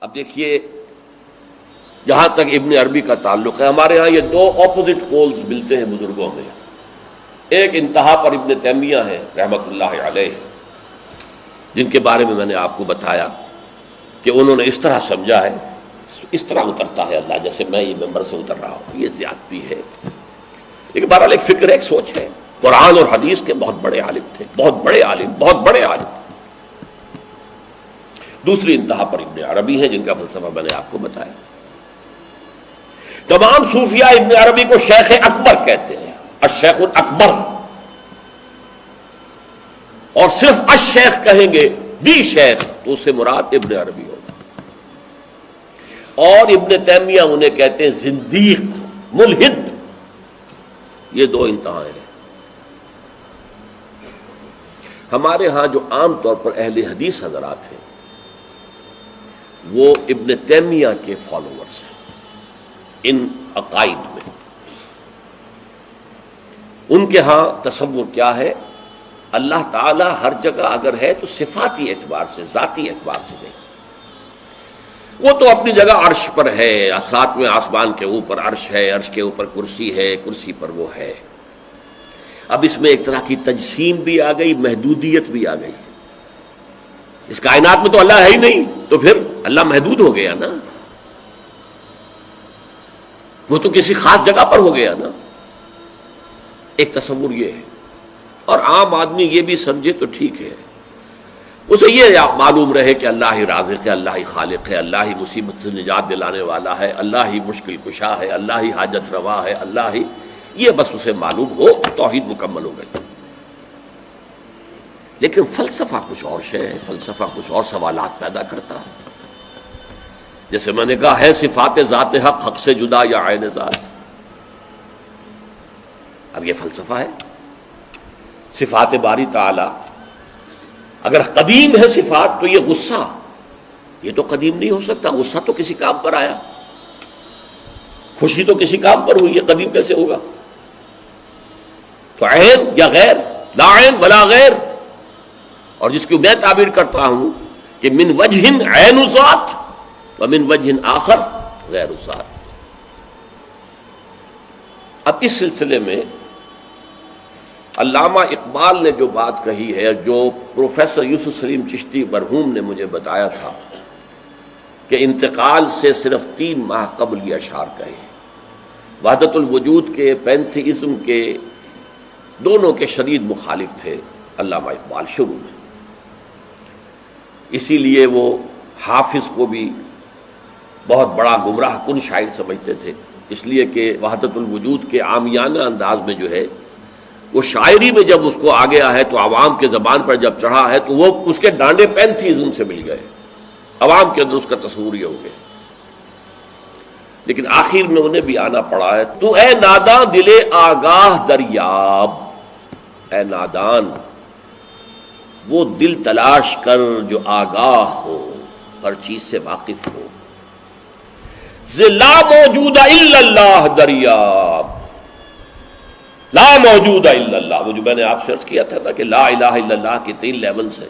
اب دیکھیے جہاں تک ابن عربی کا تعلق ہے، ہمارے ہاں یہ دو اپوزٹ پولز ملتے ہیں بزرگوں میں. ایک انتہا پر ابن تیمیہ ہے رحمۃ اللہ علیہ، جن کے بارے میں نے آپ کو بتایا کہ انہوں نے اس طرح سمجھا ہے، اس طرح اترتا ہے اللہ جیسے میں یہ ممبر سے اتر رہا ہوں، یہ زیادتی ہے. لیکن بہرحال ایک فکر ہے، ایک سوچ ہے. قرآن اور حدیث کے بہت بڑے عالم تھے، بہت بڑے عالم، بہت بڑے عالم. دوسری انتہا پر ابن عربی ہیں، جن کا فلسفہ میں نے آپ کو بتایا. تمام صوفیاء ابن عربی کو شیخ اکبر کہتے ہیں، الشیخ الاکبر، اور صرف الشیخ کہیں گے، دی شیخ، تو اس سے مراد ابن عربی ہوگا. اور ابن تیمیہ انہیں کہتے ہیں زندیق، ملحد. یہ دو انتہائیں ہیں. ہمارے ہاں جو عام طور پر اہل حدیث حضرات ہیں وہ ابن تیمیہ کے فالوورز ہیں ان عقائد میں. ان کے ہاں تصور کیا ہے؟ اللہ تعالیٰ ہر جگہ اگر ہے تو صفاتی اعتبار سے، ذاتی اعتبار سے نہیں. وہ تو اپنی جگہ عرش پر ہے، ساتویں آسمان کے اوپر عرش ہے، عرش کے اوپر کرسی ہے، کرسی پر وہ ہے. اب اس میں ایک طرح کی تجسیم بھی آ گئی، محدودیت بھی آ گئی. اس کائنات میں تو اللہ ہے ہی نہیں، تو پھر اللہ محدود ہو گیا نا، وہ تو کسی خاص جگہ پر ہو گیا نا. ایک تصور یہ ہے. اور عام آدمی یہ بھی سمجھے تو ٹھیک ہے، اسے یہ معلوم رہے کہ اللہ ہی رازق ہے، اللہ ہی خالق ہے، اللہ ہی مصیبت سے نجات دلانے والا ہے، اللہ ہی مشکل کشا ہے، اللہ ہی حاجت روا ہے، اللہ ہی، یہ بس اسے معلوم ہو، توحید مکمل ہو گئی. لیکن فلسفہ کچھ اور شے ہے، فلسفہ کچھ اور سوالات پیدا کرتا ہے. جیسے میں نے کہا ہے صفات ذات حق، حق سے جدا یا عین ذات. اب یہ فلسفہ ہے. صفات باری تعالی اگر قدیم ہے صفات تو یہ غصہ، یہ تو قدیم نہیں ہو سکتا. غصہ تو کسی کام پر آیا، خوشی تو کسی کام پر ہوئی، یہ قدیم کیسے ہوگا؟ تو عین یا غیر، لا عین ولا غیر. اور جس کی میں تعبیر کرتا ہوں کہ من وجہ عین ذات ومن وجہ آخر غیر ذات. اب اس سلسلے میں علامہ اقبال نے جو بات کہی ہے، جو پروفیسر یوسف سلیم چشتی مرحوم نے مجھے بتایا تھا کہ انتقال سے صرف 3 ماہ قبل یہ اشعار کہے. وحدت الوجود کے، پینتھیزم کے، دونوں کے شدید مخالف تھے علامہ اقبال شروع میں. اسی لیے وہ حافظ کو بھی بہت بڑا گمراہ کن شاعر سمجھتے تھے، اس لیے کہ وحدت الوجود کے عامیانہ انداز میں جو ہے وہ شاعری میں جب اس کو آ گیا ہے تو عوام کے زبان پر جب چڑھا ہے تو وہ اس کے ڈانڈے پینتھیزم سے مل گئے، عوام کے اندر اس کا تصور یہ ہو گیا. لیکن آخر میں انہیں بھی آنا پڑا ہے. تو اے ناداں دل آگاہ دریاب، اے نادان وہ دل تلاش کر جو آگاہ ہو، ہر چیز سے واقف ہو. لا موجود الا اللہ دریاب، لا موجود الا اللہ. وہ جو میں نے آپ سے عرض کیا تھا نا کہ لا الہ الا اللہ کے 3 لیولز ہیں.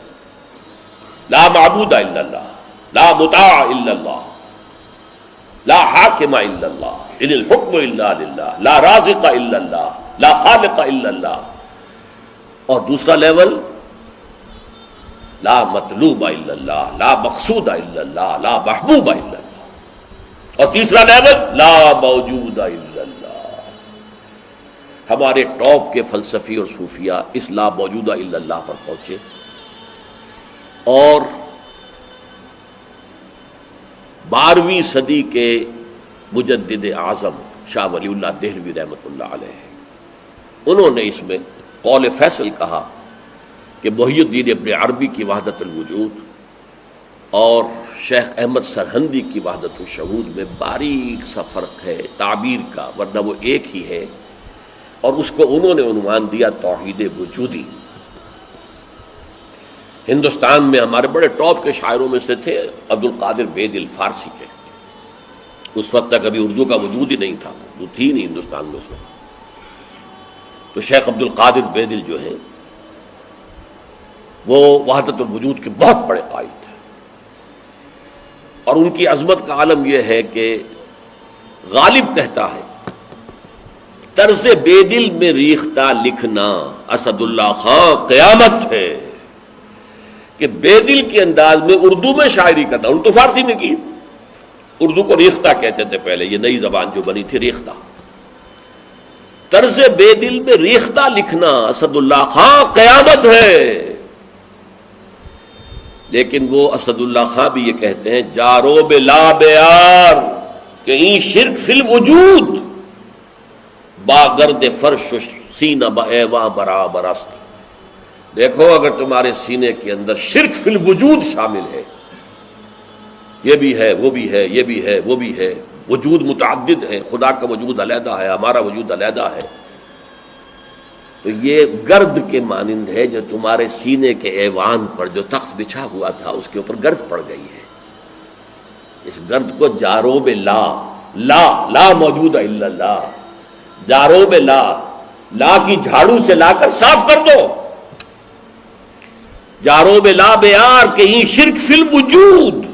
لا معبود الا اللہ، لا مطاع الا اللہ، لا حاکم الا اللہ، ان الحکم الا للہ، لا رازق الا اللہ، لا خالق الا اللہ. اور دوسرا لیول لا مطلوب الا اللہ، لا مقصود الا اللہ، لا محبوب الا اللہ. اور تیسرا لیول لا موجود الا اللہ. ہمارے ٹاپ کے فلسفی اور صوفیاء اس لا موجودہ الا اللہ پر پہنچے. اور 12ویں صدی کے مجدد اعظم شاہ ولی اللہ دہلوی رحمۃ اللہ علیہ، انہوں نے اس میں قول فیصل کہا کہ محی الدین ابن عربی کی وحدت الوجود اور شیخ احمد سرہندی کی وحدت الشہود میں باریک سا فرق ہے تعبیر کا، ورنہ وہ ایک ہی ہے. اور اس کو انہوں نے عنوان دیا توحید وجودی. ہندوستان میں ہمارے بڑے ٹاپ کے شاعروں میں سے تھے عبد القادر بید الفارسی کے. اس وقت تک ابھی اردو کا وجود ہی نہیں تھا، اردو تھی نہیں ہندوستان میں اس وقت. تو شیخ عبد القادر بیدل جو ہیں وہ وحدت الوجود کے بہت بڑے قائد تھے. اور ان کی عظمت کا عالم یہ ہے کہ غالب کہتا ہے طرز بے دل میں ریختہ لکھنا اسد اللہ خان قیامت ہے، کہ بے دل کے انداز میں اردو میں شاعری کرنا، ان تو فارسی میں کی، اردو کو ریختہ کہتے تھے پہلے، یہ نئی زبان جو بنی تھی ریختہ، طرز بے دل میں ریختہ لکھنا اسد اللہ خان قیامت ہے۔ لیکن وہ اسد اللہ خان بھی یہ کہتے ہیں جارو بلا بیار کہ این شرک فی الوجود باگرد فرش سینہ بایواں برابر است۔ دیکھو اگر تمہارے سینے کے اندر شرک فی الوجود شامل ہے، یہ بھی ہے وہ بھی ہے یہ بھی ہے وہ بھی ہے، وجود متعدد ہے، خدا کا وجود علیحدہ ہے، ہمارا وجود علیحدہ ہے، تو یہ گرد کے مانند ہے جو تمہارے سینے کے ایوان پر جو تخت بچھا ہوا تھا اس کے اوپر گرد پڑ گئی ہے۔ اس گرد کو جاروب لا لا موجود الا اللہ، جاروب لا کی جھاڑو سے لا کر صاف کر دو، جاروب لا بیار کہ یہ شرک فی الوجود،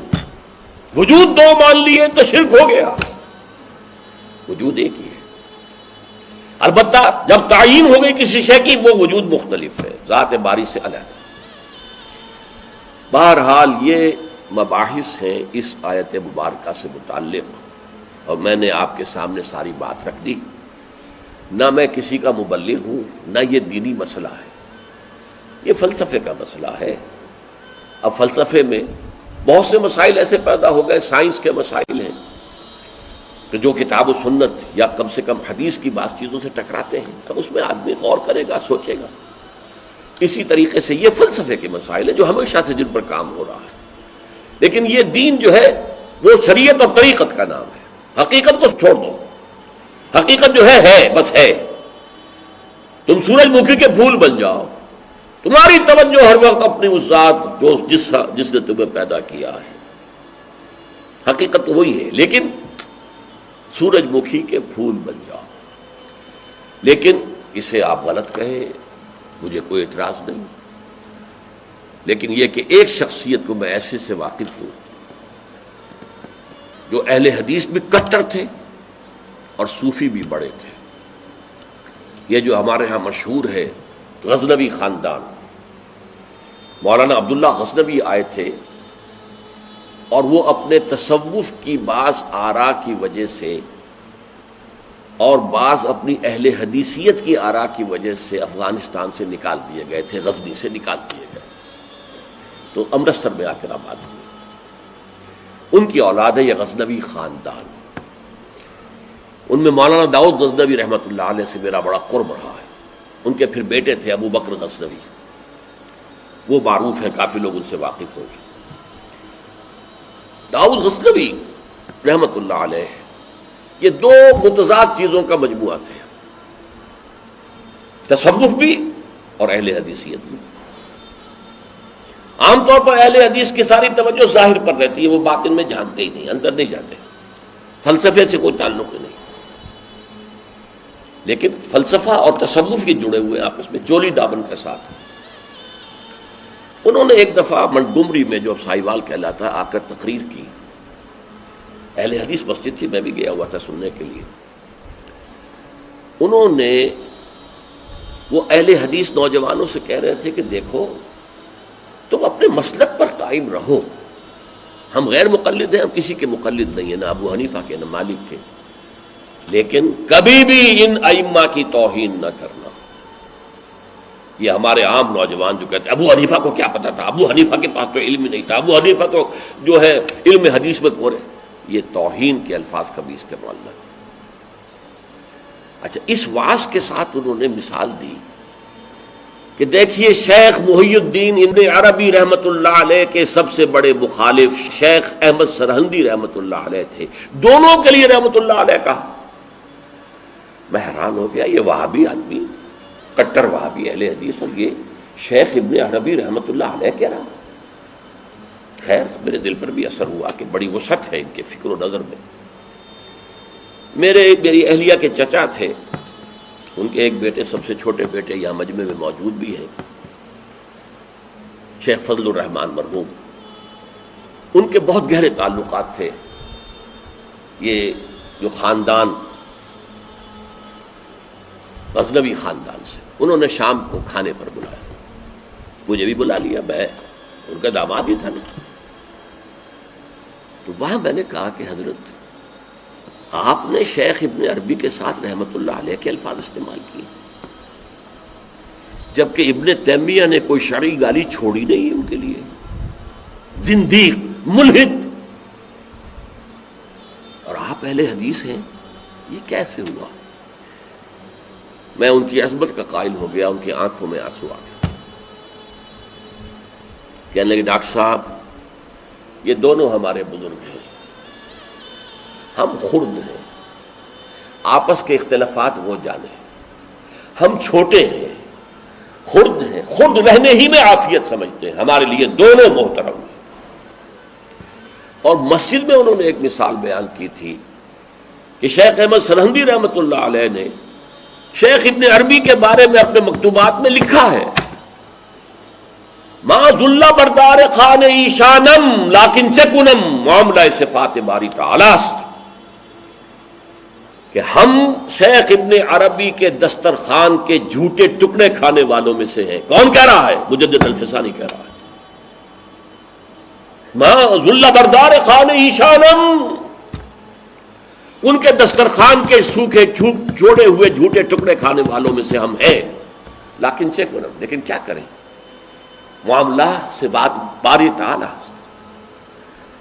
وجود دو مان لیے تو شرک ہو گیا، وجود ایک ہی ہے۔ البتہ جب تعین ہو گئی کسی شے کی وہ وجود مختلف ہے، ذات باری سے علیحدہ۔ بہرحال یہ مباحث ہیں اس آیت مبارکہ سے متعلق، اور میں نے آپ کے سامنے ساری بات رکھ دی۔ نہ میں کسی کا مبلغ ہوں، نہ یہ دینی مسئلہ ہے، یہ فلسفے کا مسئلہ ہے۔ اب فلسفے میں بہت سے مسائل ایسے پیدا ہو گئے، سائنس کے مسائل ہیں کہ جو کتاب و سنت یا کم سے کم حدیث کی بعض چیزوں سے ٹکراتے ہیں، اب اس میں آدمی غور کرے گا، سوچے گا۔ اسی طریقے سے یہ فلسفے کے مسائل ہیں جو ہمیشہ سے جن پر کام ہو رہا ہے، لیکن یہ دین جو ہے وہ شریعت اور طریقت کا نام ہے۔ حقیقت کو چھوڑ دو، حقیقت جو ہے بس ہے۔ تم سورج مکھی کے پھول بن جاؤ، تمہاری توجہ ہر وقت اپنی اس ذات جس نے تمہیں پیدا کیا ہے، حقیقت تو وہی ہے، لیکن سورج مکھی کے پھول بن جاؤ۔ لیکن اسے آپ غلط کہیں، مجھے کوئی اعتراض نہیں، لیکن یہ کہ ایک شخصیت کو میں ایسے سے واقف ہوں جو اہل حدیث بھی کٹر تھے اور صوفی بھی بڑے تھے۔ یہ جو ہمارے ہاں مشہور ہے غزنوی خاندان، مولانا عبداللہ غزنوی آئے تھے اور وہ اپنے تصوف کی بعض آراء کی وجہ سے اور بعض اپنی اہل حدیثیت کی آراء کی وجہ سے افغانستان سے نکال دیے گئے تھے، غزنی سے نکال دیے گئے، تو امرتسر میں آ کر آباد ہوئے۔ ان کی اولاد ہے یہ غزنوی خاندان۔ ان میں مولانا داؤد غزنوی رحمۃ اللہ علیہ سے میرا بڑا قرب رہا ہے۔ ان کے پھر بیٹے تھے ابو بکر غزنوی، وہ معروف ہیں، کافی لوگ ان سے واقف ہوں گے۔ داؤد غزنوی رحمۃ اللہ علیہ یہ دو متضاد چیزوں کا مجموعہ تھے، تصوف بھی اور اہل حدیثیت بھی۔ عام طور پر اہل حدیث کی ساری توجہ ظاہر پر رہتی ہے، وہ باطن میں جانتے ہی نہیں، اندر نہیں جاتے، فلسفے سے کوئی تعلق نہیں، لیکن فلسفہ اور تصوف یہ جڑے ہوئے آپس میں جولی دامن کے ساتھ۔ انہوں نے ایک دفعہ منٹگمری میں جو سائیوال کہلاتا ہے آ کر تقریر کی، اہل حدیث مسجد تھی، میں بھی گیا ہوا تھا سننے کے لیے۔ انہوں نے وہ اہل حدیث نوجوانوں سے کہہ رہے تھے کہ دیکھو تم اپنے مسلک پر قائم رہو، ہم غیر مقلد ہیں، ہم کسی کے مقلد نہیں ہیں، نہ ابو حنیفہ کے نہ مالک کے، لیکن کبھی بھی ان ائمہ کی توہین نہ کرنا۔ یہ ہمارے عام نوجوان جو کہتے ہیں ابو حنیفہ کو کیا پتا تھا، ابو حنیفہ کے پاس تو علم ہی نہیں تھا، ابو حنیفہ تو جو ہے علم حدیث میں کورے، یہ توہین کے الفاظ کبھی استعمال نہ کریں۔ اچھا، اس واعظ کے ساتھ انہوں نے مثال دی کہ دیکھیے شیخ محی الدین ابن عربی رحمۃ اللہ علیہ کے سب سے بڑے مخالف شیخ احمد سرہندی رحمۃ اللہ علیہ تھے، دونوں کے لیے رحمۃ اللہ علیہ کہا۔ میں حیران ہو گیا، یہ وہابی آدمی، کٹر وہابی اہل حدیث، اور یہ شیخ ابن عربی رحمۃ اللہ علیہ کہہ رہا۔ خیر میرے دل پر بھی اثر ہوا کہ بڑی وسعت ہے ان کے فکر و نظر میں۔ میری اہلیہ کے چچا تھے، ان کے ایک بیٹے، سب سے چھوٹے بیٹے یہاں مجمع میں موجود بھی ہیں، شیخ فضل الرحمان مرحوم۔ ان کے بہت گہرے تعلقات تھے یہ جو خاندان غزنوی خاندان سے. انہوں نے شام کو کھانے پر بلایا، مجھے بھی بلا لیا، میں ان کا داماد ہی تھا نا. تو وہاں میں نے کہا کہ حضرت آپ نے شیخ ابن عربی کے ساتھ رحمت اللہ علیہ کے الفاظ استعمال کیے، جبکہ ابن تیمیہ نے کوئی شرعی گالی چھوڑی نہیں ان کے لیے. زندیق، ملحد، اور آپ اہل حدیث ہیں، یہ کیسے ہوا؟ میں ان کی عظمت کا قائل ہو گیا، ان کی آنکھوں میں آنسو آ گیا. کہنے لگے ڈاکٹر صاحب یہ دونوں ہمارے بزرگ ہیں، ہم خرد ہیں، آپس کے اختلافات وہ جانے، ہم چھوٹے ہیں، خرد ہیں، خرد رہنے ہی میں عافیت سمجھتے ہیں، ہمارے لیے دونوں محترم ہیں. اور مسجد میں انہوں نے ایک مثال بیان کی تھی کہ شیخ احمد سرہندی رحمت اللہ علیہ نے شیخ ابن عربی کے بارے میں اپنے مکتوبات میں لکھا ہے، ما ذل بردار خان ایشانم لیکن چکنم معاملہ صفات باری تعالی است، کہ ہم شیخ ابن عربی کے دسترخوان کے جھوٹے ٹکڑے کھانے والوں میں سے ہیں. کون کہہ رہا ہے؟ مجدد الفسانی کہہ رہا ہے. ما ذل بردار خان ایشانم، ان کے دسترخوان کے سوکھے جوڑے ہوئے جھوٹے ٹکڑے کھانے والوں میں سے ہم ہیں. لیکن چکنم، لیکن کیا کریں، معاملہ سے بات باری تعالی،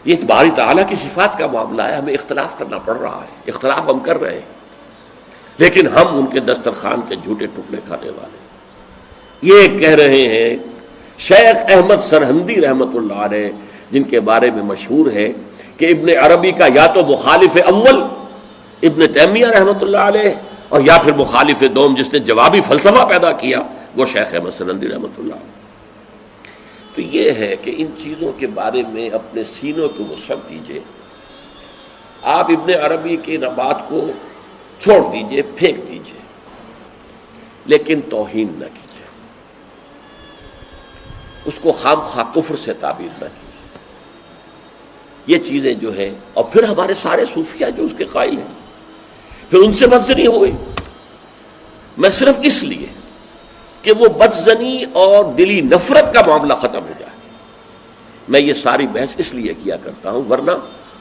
یہ باری تعالیٰ کی صفات کا معاملہ ہے، ہمیں اختلاف کرنا پڑ رہا ہے، اختلاف ہم کر رہے ہیں، لیکن ہم ان کے دسترخوان کے جھوٹے ٹکڑے کھانے والے. یہ کہہ رہے ہیں شیخ احمد سرہندی رحمت اللہ علیہ، جن کے بارے میں مشہور ہے کہ ابن عربی کا یا تو مخالف اول ابن تیمیہ رحمت اللہ علیہ، اور یا پھر مخالف دوم جس نے جوابی فلسفہ پیدا کیا وہ شیخ احمد سرہندی رحمت اللہ علیہ. تو یہ ہے کہ ان چیزوں کے بارے میں اپنے سینوں کو وسعت دیجئے. آپ ابن عربی کی بات کو چھوڑ دیجئے، پھینک دیجئے، لیکن توہین نہ کیجئے، اس کو خام خواہ کفر سے تعبیر نہ کیجئے. یہ چیزیں جو ہیں، اور پھر ہمارے سارے صوفیہ جو اس کے قائل ہیں، پھر ان سے بدزنی ہو گئی. میں صرف اس لیے کہ وہ بدزنی اور دلی نفرت کا معاملہ ختم ہو جائے میں یہ ساری بحث اس لیے کیا کرتا ہوں، ورنہ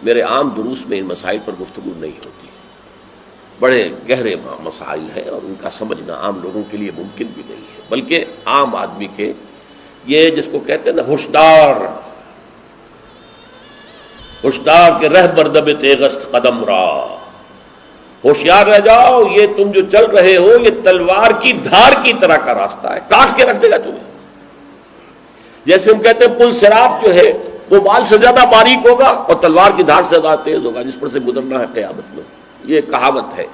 میرے عام دروس میں ان مسائل پر گفتگو نہیں ہوتی. بڑے گہرے مسائل ہیں اور ان کا سمجھنا عام لوگوں کے لیے ممکن بھی نہیں ہے، بلکہ عام آدمی کے یہ جس کو کہتے ہیں نا ہوشدار کے رہ بردب تیغست قدم را، ہوشیار رہ جاؤ، یہ تم جو چل رہے ہو یہ تلوار کی دھار کی طرح کا راستہ ہے، کاٹ کے رکھ دے گا تمہیں. جیسے ہم کہتے ہیں پل صراط جو ہے وہ بال سے زیادہ باریک ہوگا اور تلوار کی دھار سے زیادہ تیز ہوگا، جس پر سے گزرنا ہے قیامت میں. یہ کہاوت ہے.